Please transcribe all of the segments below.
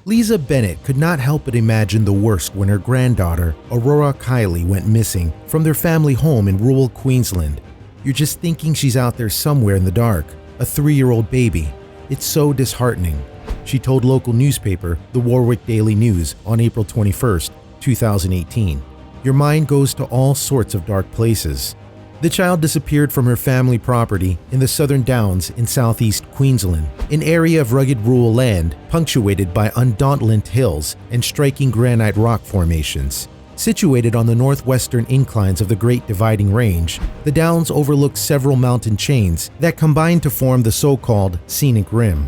Leisa Bennett could not help but imagine the worst when her granddaughter, Aurora Kyle, went missing from their family home in rural Queensland. You're just thinking she's out there somewhere in the dark, a 3-year-old baby. It's so disheartening, she told local newspaper, the Warwick Daily News, on April 21st, 2018. Your mind goes to all sorts of dark places. The child disappeared from her family property in the Southern Downs in southeast Queensland, an area of rugged rural land punctuated by undulant hills and striking granite rock formations. Situated on the northwestern inclines of the Great Dividing Range, the Downs overlook several mountain chains that combine to form the so-called Scenic Rim.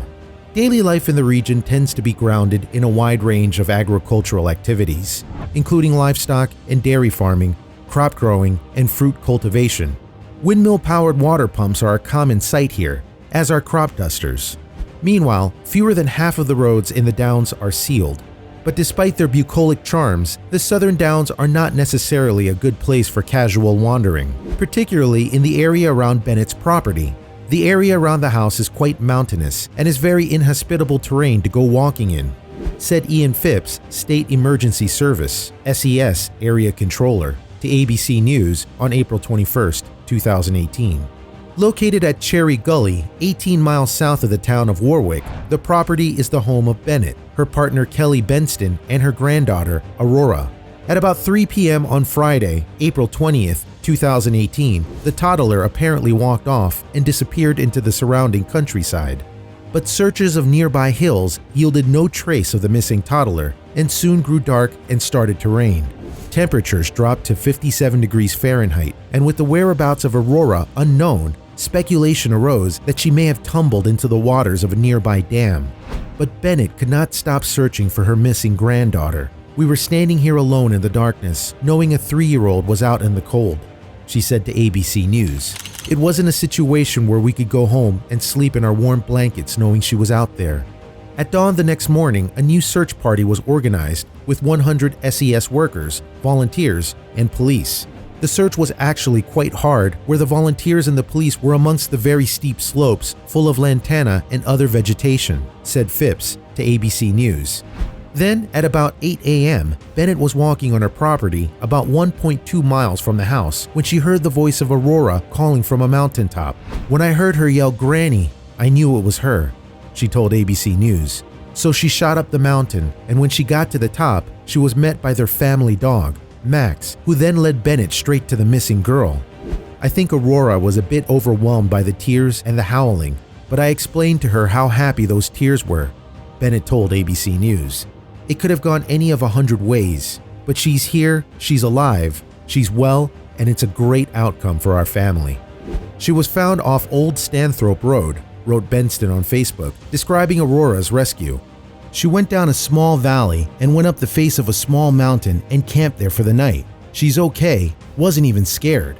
Daily life in the region tends to be grounded in a wide range of agricultural activities, including livestock and dairy farming, crop growing, and fruit cultivation. Windmill-powered water pumps are a common sight here, as are crop dusters. Meanwhile, fewer than half of the roads in the Downs are sealed. But despite their bucolic charms, the Southern Downs are not necessarily a good place for casual wandering, particularly in the area around Bennett's property. The area around the house is quite mountainous and is very inhospitable terrain to go walking in, said Ian Phipps, State Emergency Service (SES) Area Controller, to ABC News on April 21, 2018. Located at Cherry Gully, 18 miles south of the town of Warwick, the property is the home of Bennett, her partner Kelly Benston, and her granddaughter, Aurora. At about 3 p.m. on Friday, April 20, 2018, the toddler apparently walked off and disappeared into the surrounding countryside. But searches of nearby hills yielded no trace of the missing toddler, and soon grew dark and started to rain. Temperatures dropped to 57 degrees Fahrenheit, and with the whereabouts of Aurora unknown, speculation arose that she may have tumbled into the waters of a nearby dam. But Bennett could not stop searching for her missing granddaughter. We were standing here alone in the darkness, knowing a 3-year-old was out in the cold, she said to ABC News. It wasn't a situation where we could go home and sleep in our warm blankets knowing she was out there. At dawn the next morning, a new search party was organized with 100 SES workers, volunteers, and police. The search was actually quite hard, where the volunteers and the police were amongst the very steep slopes full of lantana and other vegetation, said Phipps to ABC News. Then, at about 8 a.m., Bennett was walking on her property about 1.2 miles from the house when she heard the voice of Aurora calling from a mountaintop. When I heard her yell "Granny," I knew it was her, she told ABC News. So she shot up the mountain, and when she got to the top, she was met by their family dog, Max, who then led Bennett straight to the missing girl. I think Aurora was a bit overwhelmed by the tears and the howling, but I explained to her how happy those tears were, Bennett told ABC News. It could have gone any of 100 ways, but she's here, she's alive, she's well, and it's a great outcome for our family. She was found off Old Stanthorpe Road, wrote Benston on Facebook, describing Aurora's rescue. She went down a small valley and went up the face of a small mountain and camped there for the night. She's okay, wasn't even scared.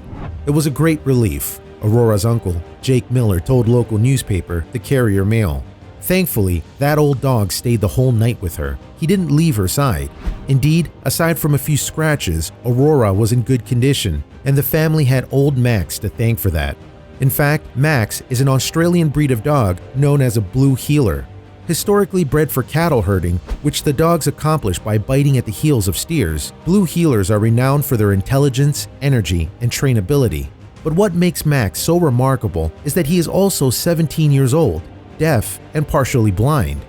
It was a great relief, Aurora's uncle, Jake Miller, told local newspaper, the Carrier Mail. Thankfully, that old dog stayed the whole night with her. He didn't leave her side. Indeed, aside from a few scratches, Aurora was in good condition, and the family had old Max to thank for that. In fact, Max is an Australian breed of dog known as a blue heeler. Historically bred for cattle herding, which the dogs accomplish by biting at the heels of steers, blue heelers are renowned for their intelligence, energy, and trainability. But what makes Max so remarkable is that he is also 17 years old, deaf, and partially blind.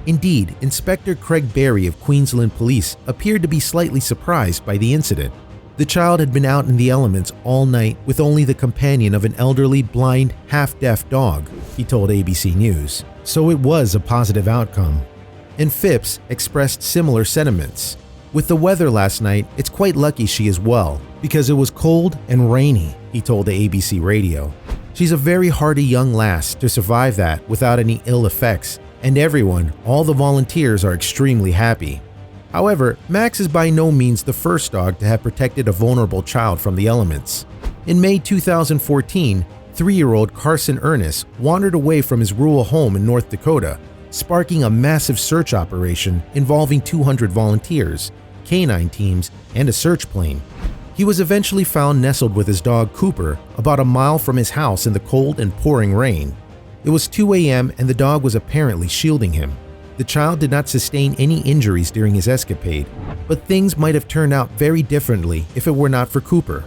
Indeed, Inspector Craig Berry of Queensland Police appeared to be slightly surprised by the incident. The child had been out in the elements all night with only the companion of an elderly, blind, half-deaf dog, he told ABC News. So it was a positive outcome. And Phipps expressed similar sentiments. With the weather last night, it's quite lucky she is well, because it was cold and rainy, he told the ABC radio. She's a very hardy young lass to survive that without any ill effects, and everyone, all the volunteers, are extremely happy. However, Max is by no means the first dog to have protected a vulnerable child from the elements. In May 2014, 3-year-old Carson Ernest wandered away from his rural home in North Dakota, sparking a massive search operation involving 200 volunteers, canine teams, and a search plane. He was eventually found nestled with his dog Cooper about a mile from his house in the cold and pouring rain. It was 2 a.m. and the dog was apparently shielding him. The child did not sustain any injuries during his escapade, but things might have turned out very differently if it were not for Cooper.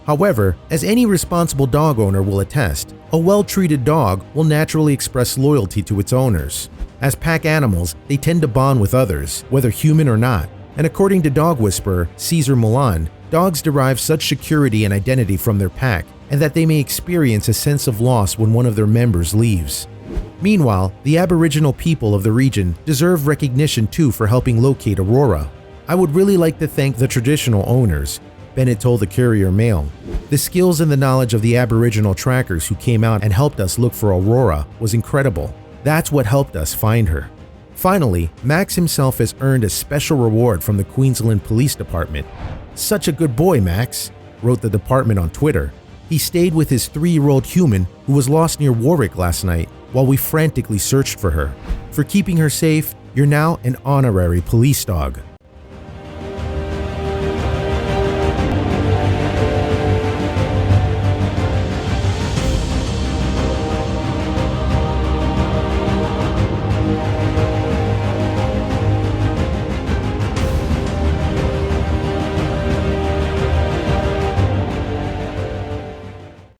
However, as any responsible dog owner will attest, a well-treated dog will naturally express loyalty to its owners. As pack animals, they tend to bond with others, whether human or not, and according to dog whisperer Cesar Millan, dogs derive such security and identity from their pack, and that they may experience a sense of loss when one of their members leaves. Meanwhile, the Aboriginal people of the region deserve recognition too for helping locate Aurora. "I would really like to thank the traditional owners," Bennett told the Courier Mail. "The skills and the knowledge of the Aboriginal trackers who came out and helped us look for Aurora was incredible. That's what helped us find her." Finally, Max himself has earned a special reward from the Queensland Police Department. "Such a good boy, Max," wrote the department on Twitter. "He stayed with his 3-year-old human who was lost near Warwick last night while we frantically searched for her. For keeping her safe, you're now an honorary police dog."